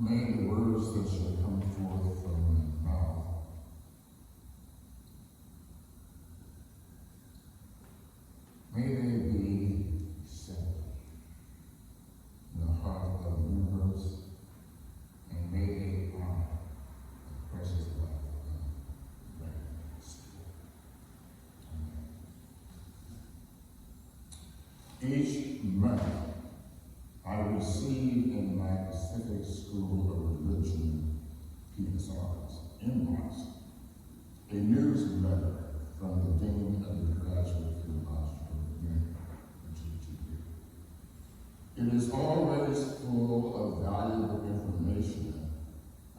May the words that shall come forth from my mouth may they be settled in the heart of the universe, and may they honor the precious life of Graduate School. Amen. Each month I receive in my Pacific School of Religion, PSR's inbox, a newsletter from the Dean of the Graduate Theological Union, GTU. It is always full of valuable information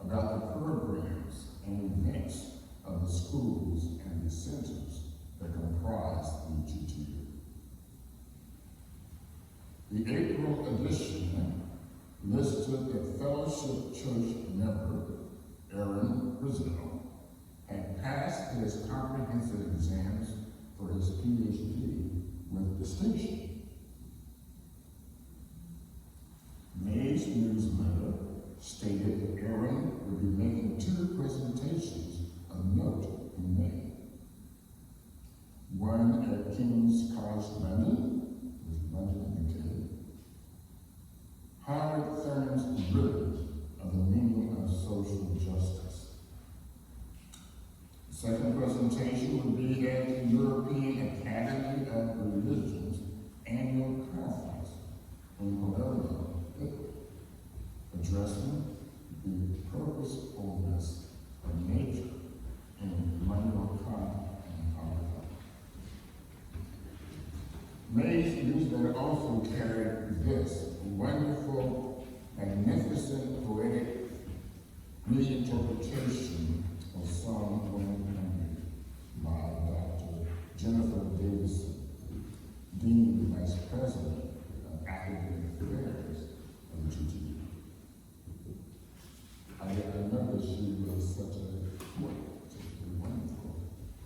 about the programs and events of the schools and the centers that comprise the GTU. The April edition listed that fellowship church member Aaron Grizzell had passed his comprehensive exams for his PhD with distinction. May's newsletter stated that Aaron would be making 2 presentations of note in May. One at King's College London, UK, Howard Thurman's Brilliant of the Meaning of Social Justice. The second presentation would be at the European Academy of Religion's annual conference in Palermo, Italy, addressing the purposefulness of nature in Immanuel, Kant, and Palermo. May's newsletter also carried this wonderful, magnificent poetic reinterpretation of Psalm 100 by Dr. Jennifer Davidson, Dean and Vice President of Academic Affairs of the GTU. I remember she was such a wonderful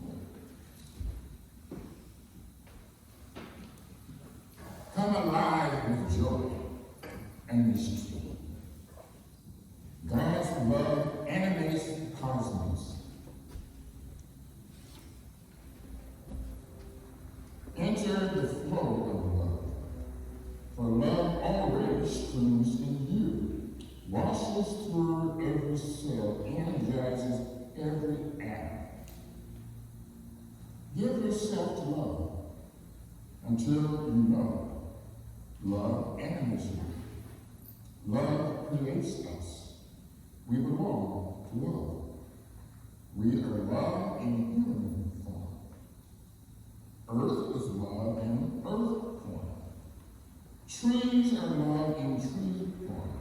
poet. Come alive with joy and mystery. God's love animates the cosmos. Enter the flow of love, for love already streams in you, washes through every cell, energizes every atom. Give yourself to love until you know love animates you. Love creates us. We belong to love. We are love in human form. Earth is love in earth form. Trees are love in tree form.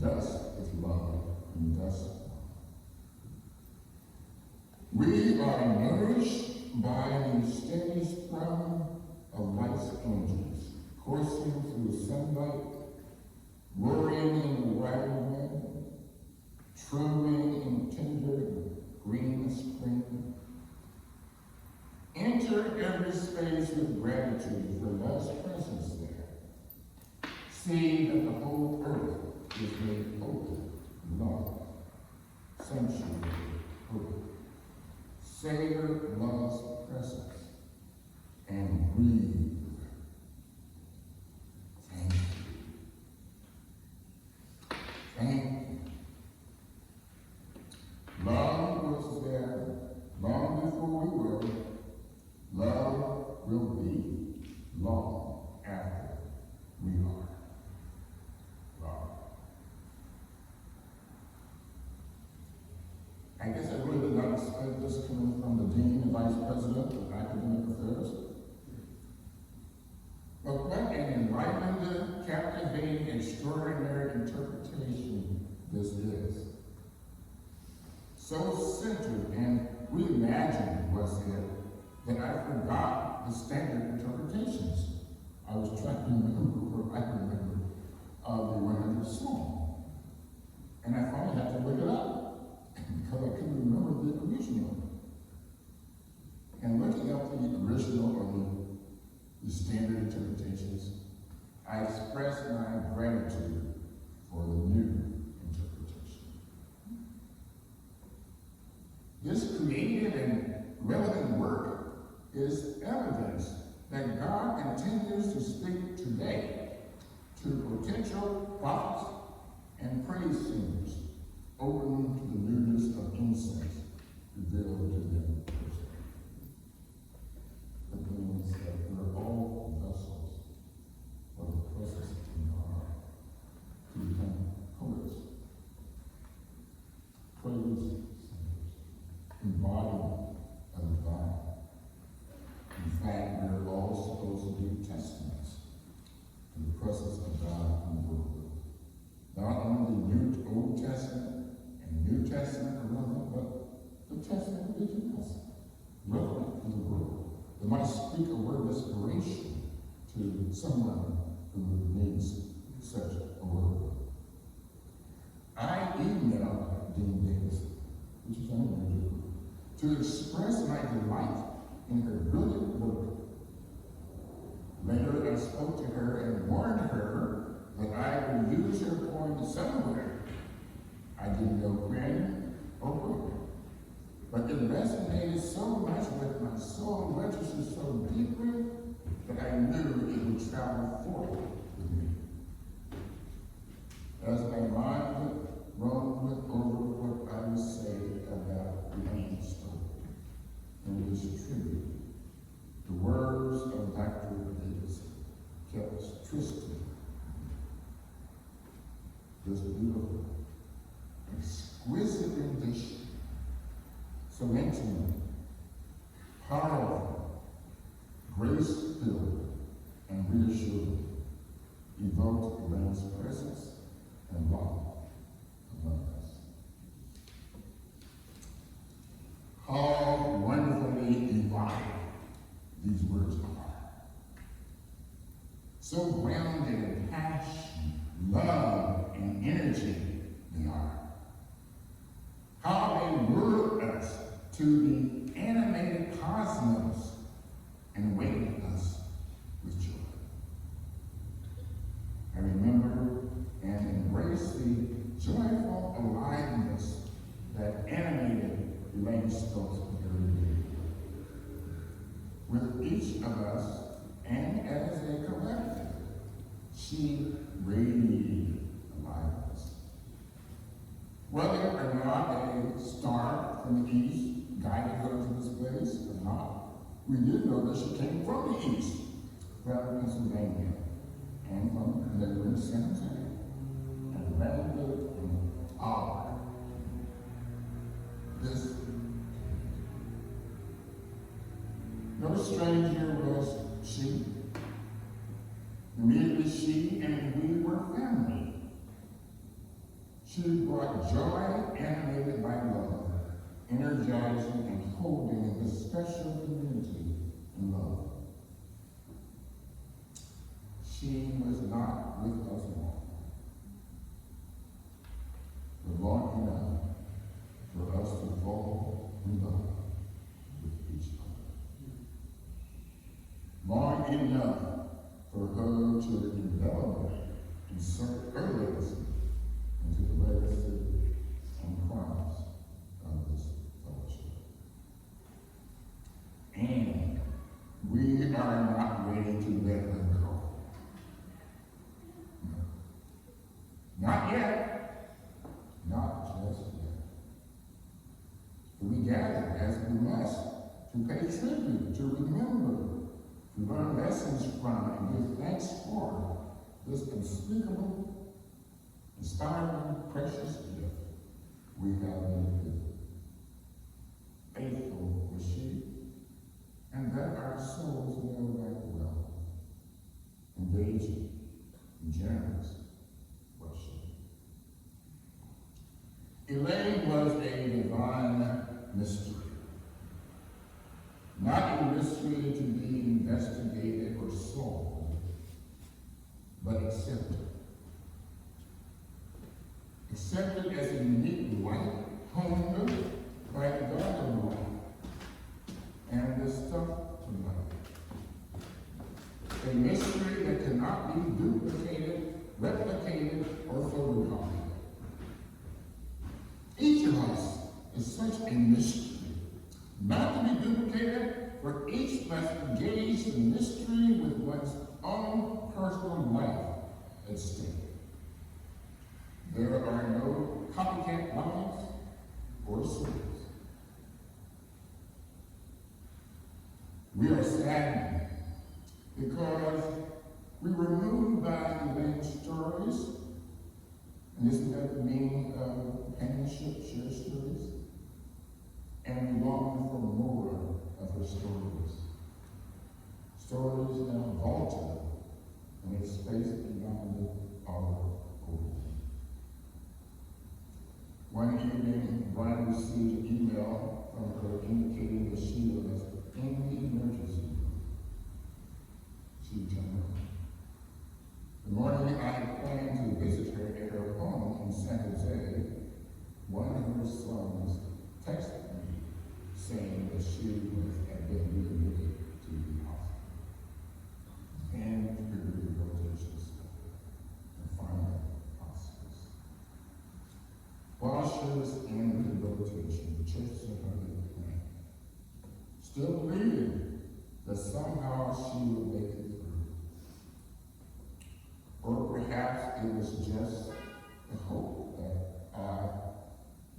Dust is love in dust form. We are nourished by the steady sprum of life's angels, coursing through sunlight, roaring in the wild wind, trembling in tender green spring. Enter every space with gratitude for love's presence there. See that the whole earth is made open, love, sanctuary, hope. Savor love's presence and breathe. Thank you. Thank you. Love was there long before we were. Love will be long after we are. Love. I guess I really did not expect this coming from the Dean and Vice President of Academic Affairs. But what an enlightened, captivating, extraordinary interpretation this is. So centered and reimagined was it that I forgot the standard interpretations. I was trying to remember where I remember the 100th Psalm. And I finally had to look it up because I couldn't remember the original. And looking up the original or the standard interpretations, I expressed my gratitude for the new This creative and relevant work is evidence that God continues to speak today to potential prophets and praise singers, open to the newness of insight revealed to them personally. That means that we're all vessels for the presence of God to become poets, praise singers, embodiment of the divine. In fact, we're all supposed to be testaments to the presence of God in the world. Not only the Old Testament and New Testament are relevant, but the Testament of the New Testament, relevant to the world. They might speak a word of inspiration to someone who needs such a word. I emailed Dean Davidson, which is unusual, to express my delight in her brilliant work. Later, I spoke to her and warned her that I would use her poem somewhere. I didn't know when or where, but it resonated so much with my soul, registered so deeply, that I knew it would travel forward with me. As my mind roamed over what I would say about Elaine Stolp in this tribute, the words of Dr. Davidson kept twisting this beautiful, exquisite rendition, so intimate, powerful, grace-filled, and reassuring, evoked Elaine's presence and love among us. How wonderfully evocative these words are. So grounded in passion, love, and energy they are. How they lure us to the animated cosmos and awaken us with joy. I remember and embrace the joyful aliveness that animated Elaine Stolp's very day. With each of us, and as a collective, she radiated aliveness. Whether or not a star from the east guided her to this place or not, we did know that she came from the east, from Pennsylvania, and from neighboring San Jose, and Randall and Auburn. This no stranger was she. Immediately she and we were family. She brought joy animated by love, energizing and holding this special community in love. She was not with us long, but long enough for us to fall in love with each other. Long enough for her to envelop and insert her legacy into the legacy and promise of this fellowship. And we are not ready to let her go. No. Not yet. Not just yet. We gather as we must to pay tribute, to remember, to learn lessons from, and give thanks for this unspeakable, inspiring, precious gift we have been given. Faithful was she, and that our souls know right well. Engaging and generous was she. Elaine was a divine mystery. Not a mystery to be investigated or solved, but accepted. Accepted as a unique light honed by the God of life and the stuff of life. A mystery that cannot be duplicated, replicated, or photocopied. Each of us is such a mystery. engage in mystery with one's own personal life at stake. There are no copycat lives or souls. We are saddened because we were moved by Elaine's stories, and isn't that the meaning of companionship, share stories? And we long for more of her stories. Stories now vaulted in a space beyond our own. One evening, Brian received an email from her indicating that she was in the emergency room. She turned. The morning I had planned to visit her at her home in San Jose, one of her sons texted me saying that she had been readmitted to the hospital. And rehabilitation and final hospice. While she was in rehabilitation, the church sent her a plan, still believing that somehow she would make it through. Or perhaps it was just the hope that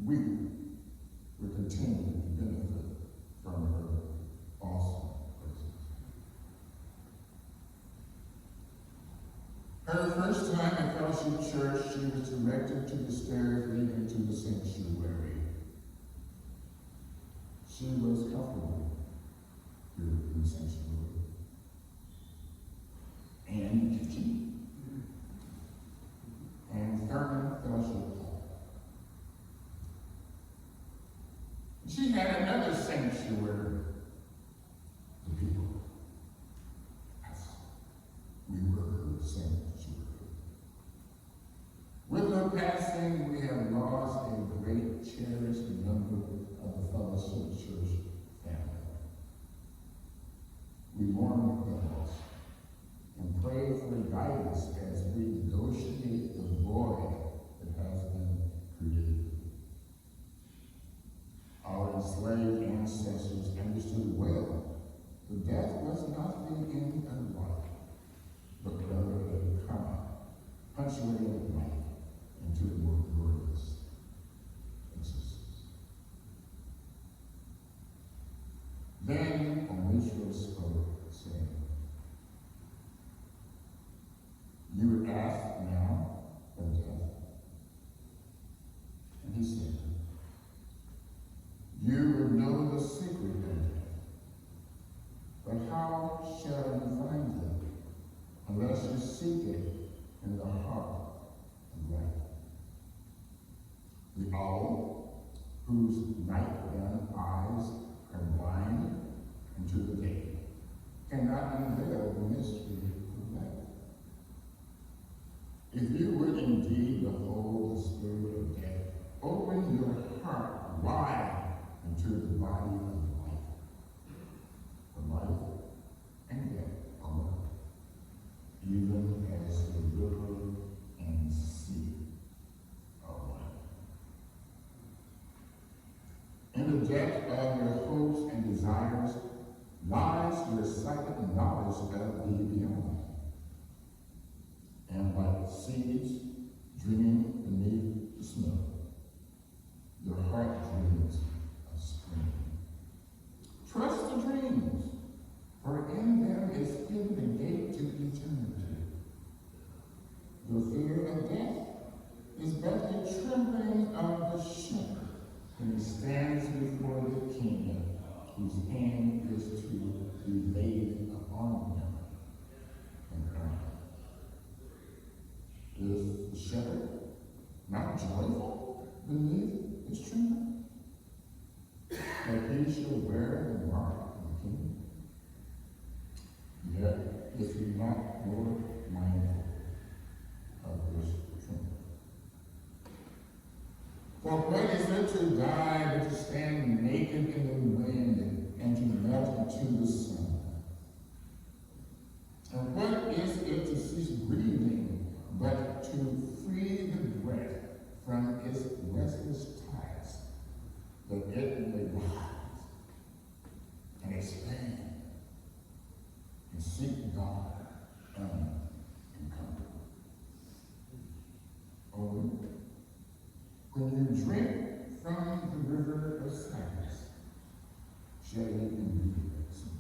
we would continue to benefit from her awesome presence. Her first time at Fellowship Church, she was directed to the stairs leading to the sanctuary. She was comfortable here in the sanctuary. And kitchen. And Thurman Fellowship Hall. She had another sanctuary, the people. Yes, we were her sanctuary. With her passing, we have lost a great cherished member of the Fellowship Church family. We mourn the loss and pray for guidance as we negotiate the void that has been created. Our enslaved ancestors understood well that death was not the end of life, but rather a comma, punctuating life into a more glorious existence. Then Immanuel spoke, saying, "You would ask now of death." And he said, "You would know the secret of death, but how shall you find it unless you seek it in the heart of life? The owl, whose night-bound eyes are blind into the day, cannot unveil the mystery of life. If you would indeed behold the spirit of death, open your heart wide into the body of life. For life and death are one, even as the river and sea are one. In the depth of your hopes and desires lies your silent knowledge of the beyond. And like seeds dreaming beneath the snow, your heart dreams of spring. Trust the dreams, for in them is hidden the gate to eternity. The fear of death is but the trembling of the shepherd when he stands before the king, whose hand is to be laid upon him and crowned. Is the shepherd not joyful beneath his trembling, that he shall wear the mark of the king? Yet is he not more mindful of his trembling? For what is it to die but to stand naked in the wind and to melt into the sun? And what is it to cease breathing but to free the breath from its restless ties, that it may rise and expand shall you indeed ascend.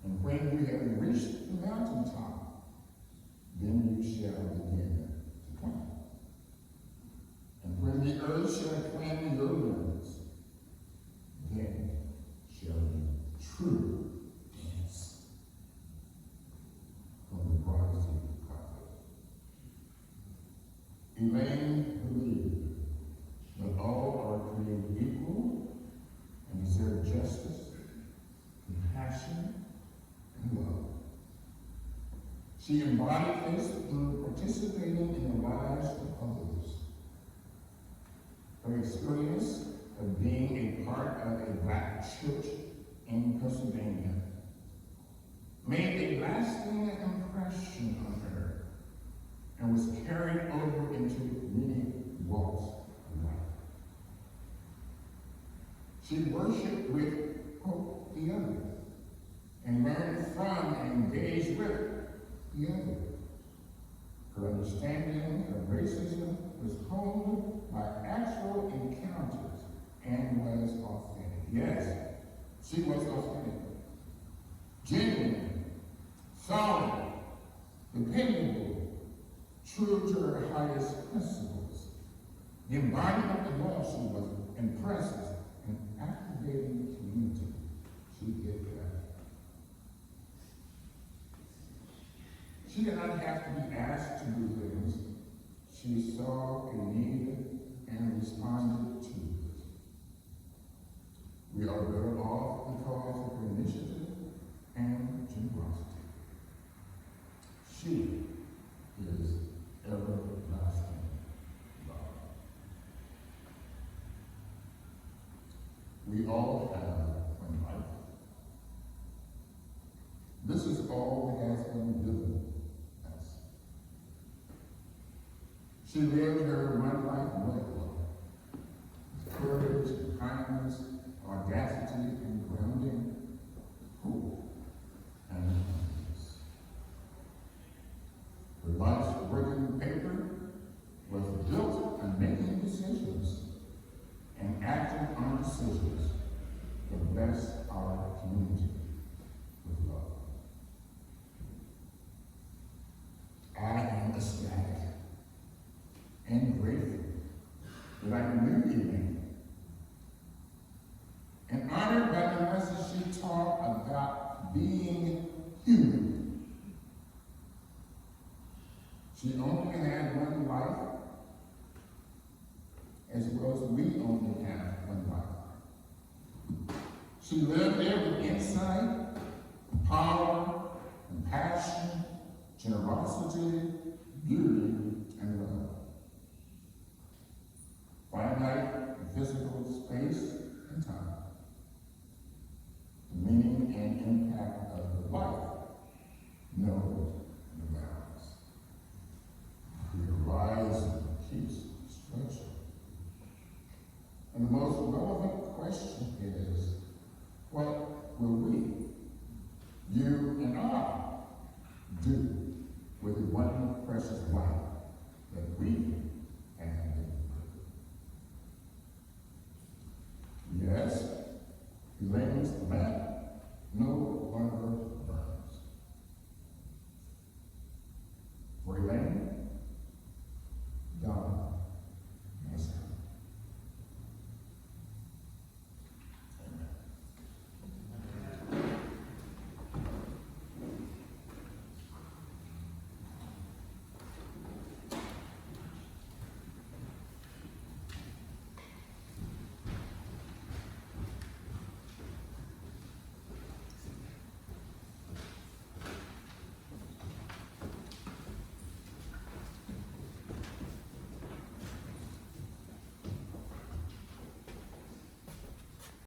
And when you have reached the mountaintop, then you shall begin to climb. And when the earth shall claim your limbs, then shall you truly dance from the Protestant prophet. Elaine believed that all are created equal and deserve justice, compassion, and love. She embodied this through participating in the lives of others. Her experience of being a part of a black church in Pennsylvania made a lasting impression on her and was carried over into many walks of life. She worshiped with the other and learned from and engaged with the other. Her understanding of racism was honed by actual encounters and was authentic. Yes, she was authentic, genuine, solid, dependable, true to her highest principles. The embodiment of love she was, and presence, and activating community. She did that. She did not have to be asked to do things. She saw a need and responded to it. We are better off because of her initiative and generosity. She is everlasting love. We all have one life. This is all that has been given us. She lived her one life well, with courage, kindness, audacity, and grounding, hope, and kindness. Her life's working paper was built on making decisions and acting on decisions to bless our community with love. I am ecstatic and grateful that I knew Elaine, and honored by the message she taught about being human. She only had one life, as well as we only have one life. She lived there with insight, power, compassion, generosity, beauty, and love. Finite physical space and time. The meaning and impact of her life knows no bounds. The horizon keeps stretching. And the most relevant question is, what will we, you and I, do with the one precious life that we have been given? Yes, Elaine's lamp